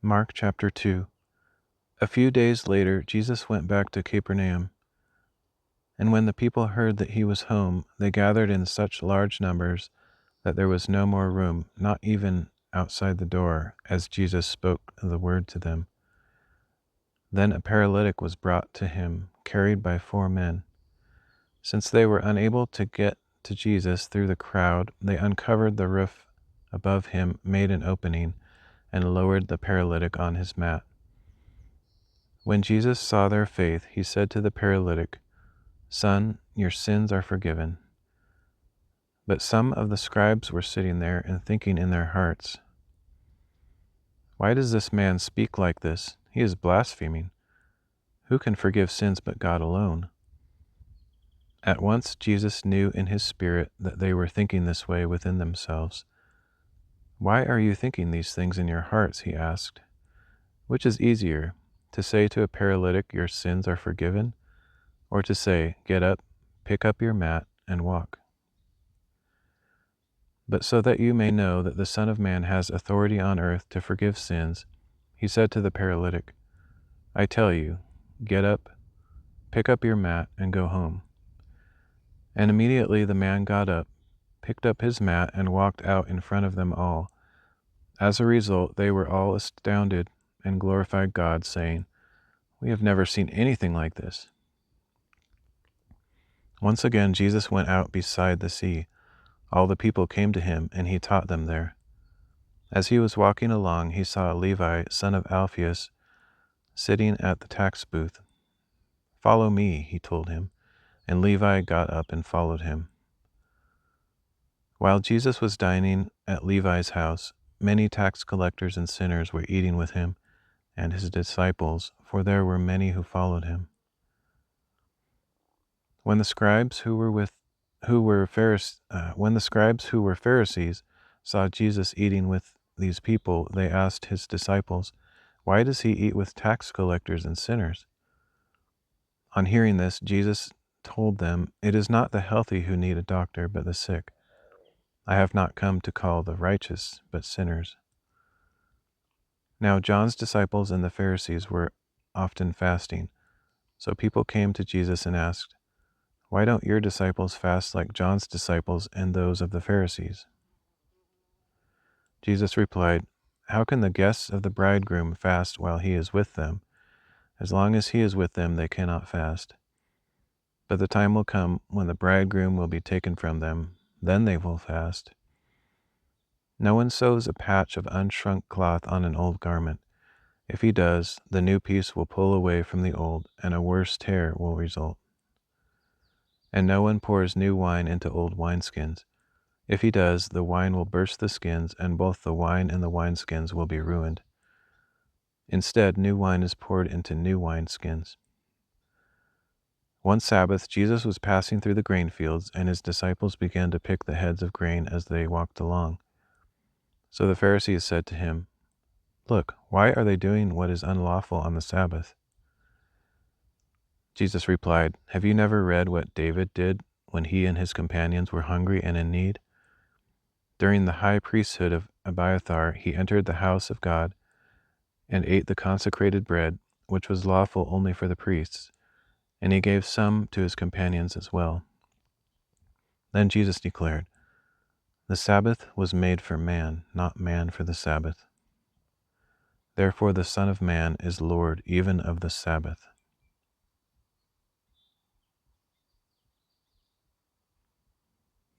Mark chapter 2. A few days later, Jesus went back to Capernaum. And when the people heard that he was home, they gathered in such large numbers that there was no more room, not even outside the door, as Jesus spoke the word to them. Then a paralytic was brought to him, carried by 4 men. Since they were unable to get to Jesus through the crowd, they uncovered the roof above him, made an opening, and lowered the paralytic on his mat. When Jesus saw their faith, he said to the paralytic, "Son, your sins are forgiven." But some of the scribes were sitting there and thinking in their hearts, "Why does this man speak like this? He is blaspheming. Who can forgive sins but God alone?" At once Jesus knew in his spirit that they were thinking this way within themselves. "Why are you thinking these things in your hearts?" he asked. "Which is easier, to say to a paralytic, 'Your sins are forgiven,' or to say, 'Get up, pick up your mat, and walk'? But so that you may know that the Son of Man has authority on earth to forgive sins," he said to the paralytic, "I tell you, get up, pick up your mat, and go home." And immediately the man got up, picked up his mat, and walked out in front of them all. As a result, they were all astounded and glorified God, saying, "We have never seen anything like this." Once again, Jesus went out beside the sea. All the people came to him, and he taught them there. As he was walking along, he saw Levi, son of Alphaeus, sitting at the tax booth. "Follow me," he told him, and Levi got up and followed him. While Jesus was dining at Levi's house, many tax collectors and sinners were eating with him and his disciples, for there were many who followed him. When the scribes who were Pharisees saw Jesus eating with these people, they asked his disciples, "Why does he eat with tax collectors and sinners?" On hearing this, Jesus told them, "It is not the healthy who need a doctor, but the sick. I have not come to call the righteous, but sinners." Now John's disciples and the Pharisees were often fasting. So people came to Jesus and asked, "Why don't your disciples fast like John's disciples and those of the Pharisees?" Jesus replied, "How can the guests of the bridegroom fast while he is with them? As long as he is with them, they cannot fast. But the time will come when the bridegroom will be taken from them, then they will fast. No one sews a patch of unshrunk cloth on an old garment. If he does, the new piece will pull away from the old, and a worse tear will result. And no one pours new wine into old wineskins. If he does, the wine will burst the skins, and both the wine and the wineskins will be ruined. Instead, new wine is poured into new wineskins." One Sabbath, Jesus was passing through the grain fields, and his disciples began to pick the heads of grain as they walked along. So the Pharisees said to him, "Look, why are they doing what is unlawful on the Sabbath?" Jesus replied, "Have you never read what David did when he and his companions were hungry and in need? During the high priesthood of Abiathar, he entered the house of God and ate the consecrated bread, which was lawful only for the priests, and he gave some to his companions as well." Then Jesus declared, "The Sabbath was made for man, not man for the Sabbath. Therefore the Son of Man is Lord even of the Sabbath."